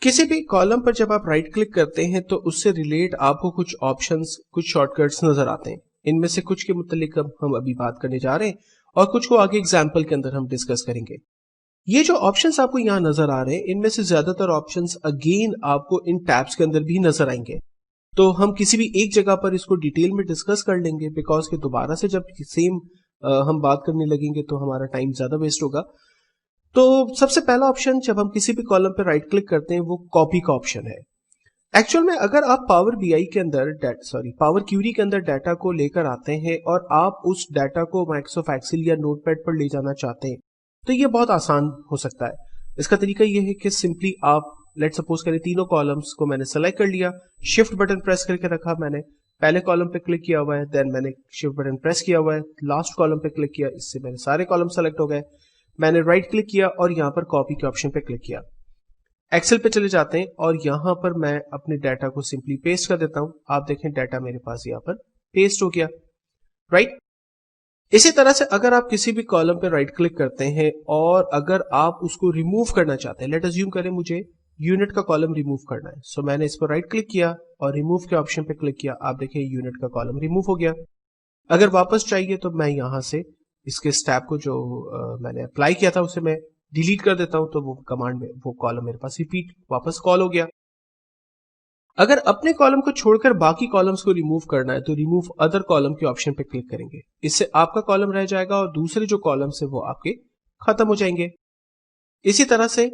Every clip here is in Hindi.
किसी भी कॉलम पर जब आप राइट क्लिक करते हैं तो उससे रिलेट आपको कुछ ऑप्शंस, कुछ शॉर्टकट्स नजर आते हैं। इनमें से कुछ के मुतालिक हम अभी बात करने जा रहे हैं और कुछ को आगे एग्जाम्पल के अंदर हम डिस्कस करेंगे। ये जो ऑप्शंस आपको यहाँ नजर आ रहे हैं, इनमें से ज्यादातर ऑप्शंस अगेन आपको इन टैब्स के अंदर भी नजर आएंगे। तो हम किसी भी एक जगह पर इसको डिटेल में डिस्कस कर लेंगे, बिकॉज कि दोबारा से जब सेम हम बात करने लगेंगे तो हमारा टाइम ज्यादा वेस्ट होगा। तो सबसे पहला ऑप्शन जब हम किसी भी कॉलम पे राइट क्लिक करते हैं वो कॉपी का ऑप्शन है। एक्चुअल में अगर आप पावर बीआई के अंदर पावर क्यूरी के अंदर डाटा को लेकर आते हैं और आप उस डाटा को माइक्रोसॉफ्ट एक्सेल या नोटपैड पर ले जाना चाहते हैं तो ये बहुत आसान हो सकता है। इसका तरीका ये है कि सिंपली आप लेट सपोज करें तीनों कॉलम्स को मैंने सेलेक्ट कर लिया, शिफ्ट बटन प्रेस करके रखा, मैंने पहले कॉलम पे क्लिक किया हुआ है, देन मैंने शिफ्ट बटन प्रेस किया हुआ है, लास्ट कॉलम पे क्लिक किया, इससे मेरे सारे कॉलम सेलेक्ट हो गए। मैंने राइट क्लिक किया और यहां पर कॉपी के ऑप्शन पे क्लिक किया। एक्सेल पे चले जाते हैं और यहां पर मैं अपने डाटा को सिंपली पेस्ट कर देता हूं। आप देखें डाटा मेरे पास यहां पर पेस्ट हो गया, राइट। इसी तरह से अगर आप किसी भी कॉलम पे राइट क्लिक करते हैं और अगर आप उसको रिमूव करना चाहते हैं, लेट अज्यूम करें मुझे यूनिट का कॉलम रिमूव करना है, सो मैंने इस पर राइट क्लिक किया और रिमूव के ऑप्शन पे क्लिक किया। आप देखें यूनिट का कॉलम रिमूव हो गया। अगर वापस चाहिए तो मैं यहां से इसके स्टेप को जो मैंने अप्लाई किया था उसे मैं डिलीट कर देता हूं, तो वो कमांड में वो कॉलम मेरे पास रिपीट वापस कॉल हो गया। अगर अपने कॉलम को छोड़कर बाकी कॉलम्स को रिमूव करना है तो रिमूव अदर कॉलम के ऑप्शन पे क्लिक करेंगे। इससे आपका कॉलम रह जाएगा और दूसरे जो कॉलम्स है वो आपके खत्म हो जाएंगे। इसी तरह से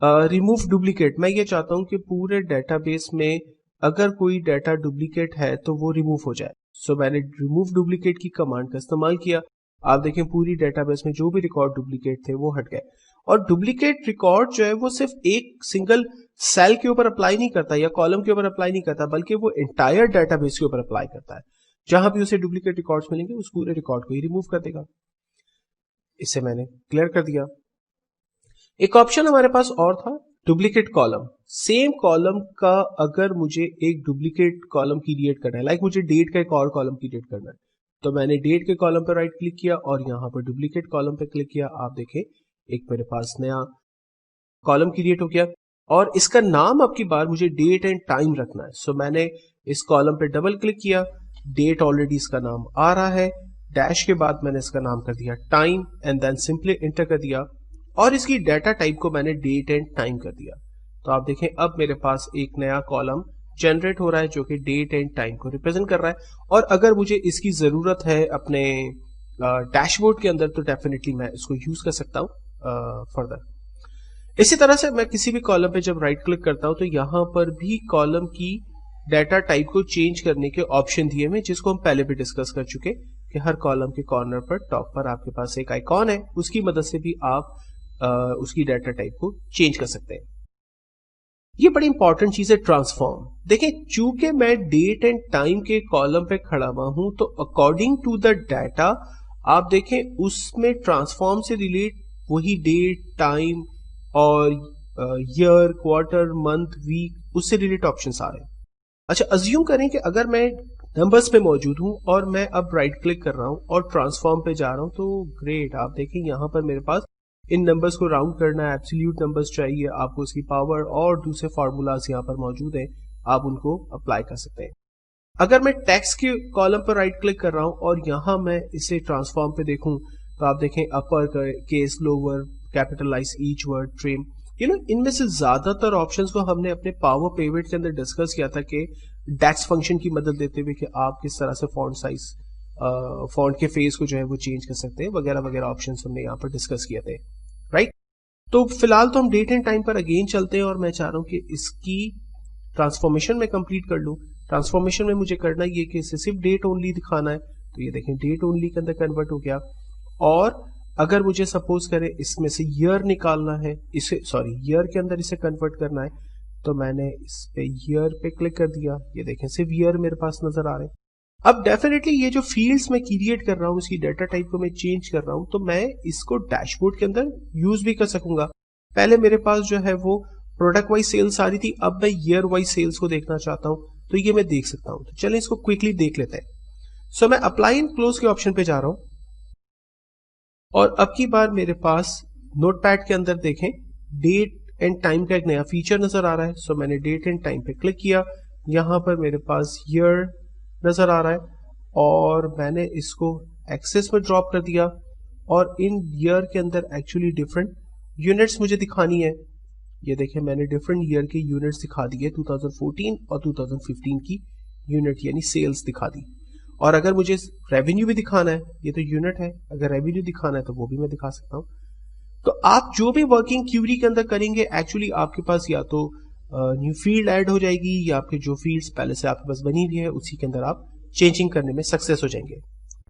रिमूव डुप्लीकेट, मैं ये चाहता हूं कि पूरे डेटाबेस में अगर कोई डाटा डुप्लीकेट है तो वो रिमूव हो जाए। सो मैंने रिमूव डुप्लीकेट की कमांड का इस्तेमाल किया। आप देखें पूरी डेटाबेस में जो भी रिकॉर्ड डुप्लीकेट थे वो हट गए। और डुप्लीकेट रिकॉर्ड जो है वो सिर्फ एक सिंगल सेल के ऊपर अप्लाई नहीं करता या कॉलम के ऊपर अप्लाई नहीं करता, बल्कि वो एंटायर डेटाबेस के ऊपर अप्लाई करता है। जहां भी उसे डुप्लीकेट रिकॉर्ड्स मिलेंगे उस पूरे रिकॉर्ड को ही रिमूव कर देगा। इसे मैंने क्लियर कर दिया। एक ऑप्शन हमारे पास और था, डुप्लीकेट कॉलम। सेम कॉलम का अगर मुझे एक डुप्लीकेट कॉलम क्रिएट करना है, लाइक मुझे डेट का एक और कॉलम क्रिएट करना है, तो मैंने डेट के कॉलम पर राइट क्लिक किया और यहां पर डुप्लीकेट कॉलम पे क्लिक किया। आप देखें एक मेरे पास नया कॉलम क्रिएट हो गया और इसका नाम अब की बार मुझे डेट एंड टाइम रखना है। सो मैंने इस कॉलम पे डबल क्लिक किया, डेट ऑलरेडी इसका नाम आ रहा है, डैश के बाद मैंने इसका नाम कर दिया time and then simply enter कर दिया और इसकी डाटा टाइप को मैंने डेट एंड टाइम कर दिया। तो आप देखें अब मेरे पास एक नया कॉलम जनरेट हो रहा है जो कि डेट एंड टाइम को रिप्रेजेंट कर रहा है। और अगर मुझे इसकी जरूरत है अपने डैशबोर्ड के अंदर तो डेफिनेटली मैं इसको यूज कर सकता हूं फर्दर। इसी तरह से मैं किसी भी कॉलम पे जब राइट क्लिक करता हूं तो यहां पर भी कॉलम की डाटा टाइप को चेंज करने के ऑप्शन दिए हुए, जिसको हम पहले भी डिस्कस कर चुके कि हर कॉलम के कॉर्नर पर टॉप पर आपके पास एक आइकॉन है, उसकी मदद से भी आप उसकी डाटा टाइप को चेंज कर सकते हैं। ये बड़ी इंपॉर्टेंट चीज है ट्रांसफॉर्म। देखें चूंकि मैं डेट एंड टाइम के कॉलम पे खड़ा हुआ हूं तो अकॉर्डिंग टू द डाटा आप देखें उसमें ट्रांसफॉर्म से रिलेट वही डेट, टाइम और ईयर, क्वार्टर, मंथ, वीक, उससे रिलेट ऑप्शंस आ रहे हैं। अच्छा अज्यूम करें कि अगर मैं नंबर्स पे मौजूद हूं और मैं अब राइट क्लिक कर रहा हूं और ट्रांसफॉर्म पे जा रहा हूं, तो ग्रेट, आप देखें यहां पर मेरे पास इन नंबर्स को राउंड करना है, एब्सोल्यूट नंबर्स चाहिए आपको, उसकी पावर और दूसरे फार्मूलाज यहाँ पर मौजूद हैं, आप उनको अप्लाई कर सकते हैं। अगर मैं टेक्स्ट के कॉलम पर राइट क्लिक कर रहा हूं और यहां मैं इसे ट्रांसफॉर्म पे देखूं तो आप देखें upper case, lower, capitalise each word, trim, इनमें से ज्यादातर ऑप्शंस को हमने अपने पावर पिवट के अंदर डिस्कस किया था कि डेक्स फंक्शन की मदद लेते हुए कि आप किस तरह से फॉन्ट साइज, फॉन्ट के फेस को जो है वो चेंज कर सकते हैं, वगैरह वगैरह ऑप्शंस हमने यहाँ पर डिस्कस किए थे, राइट। तो फिलहाल तो हम डेट एंड टाइम पर अगेन चलते हैं और मैं चाह रहा हूं कि इसकी ट्रांसफॉर्मेशन में कंप्लीट कर लूं। ट्रांसफॉर्मेशन में मुझे करना ये कि इसे सिर्फ डेट ओनली दिखाना है, तो ये देखें डेट ओनली के अंदर कन्वर्ट हो गया। और अगर मुझे सपोज करें इसमें से ईयर निकालना है, इसे ईयर के अंदर इसे कन्वर्ट करना है, तो मैंने इस पे ईयर पे क्लिक कर दिया। ये देखें सिर्फ ईयर मेरे पास नजर आ रहे हैं। अब डेफिनेटली ये जो फील्ड्स मैं क्रिएट कर रहा हूं, इसकी डाटा टाइप को मैं चेंज कर रहा हूं, तो मैं इसको डैशबोर्ड के अंदर यूज भी कर सकूंगा। पहले मेरे पास जो है वो प्रोडक्ट वाइज सेल्स आ रही थी, अब मैं ईयर वाइज सेल्स को देखना चाहता हूं तो ये मैं देख सकता हूं। तो चलें इसको क्विकली देख लेते हैं। सो मैं अप्लाई एंड क्लोज के ऑप्शन पे जा रहा हूं और अब की बार मेरे पास नोटपैड के अंदर देखें डेट एंड टाइम का एक नया फीचर नजर आ रहा है। सो मैंने डेट एंड टाइम पे क्लिक किया, यहाँ पर मेरे पास ईयर नजर आ रहा है और मैंने इसको एक्सेस में ड्रॉप कर दिया और इन ईयर के अंदर एक्चुअली डिफरेंट यूनिट्स मुझे दिखानी है। ये देखिए मैंने डिफरेंट ईयर के यूनिट्स दिखा दिए, 2014 और 2015 की यूनिट यानी सेल्स दिखा दी। और अगर मुझे रेवेन्यू भी दिखाना है, ये तो यूनिट है, अगर रेवेन्यू दिखाना है तो वो भी मैं दिखा सकता हूँ। तो आप जो भी वर्किंग क्यूरी के अंदर करेंगे एक्चुअली आपके पास या तो न्यू फील्ड ऐड हो जाएगी या आपके जो फील्ड्स पहले से आपके पास बनी हुई है उसी के अंदर आप चेंजिंग करने में सक्सेस हो जाएंगे।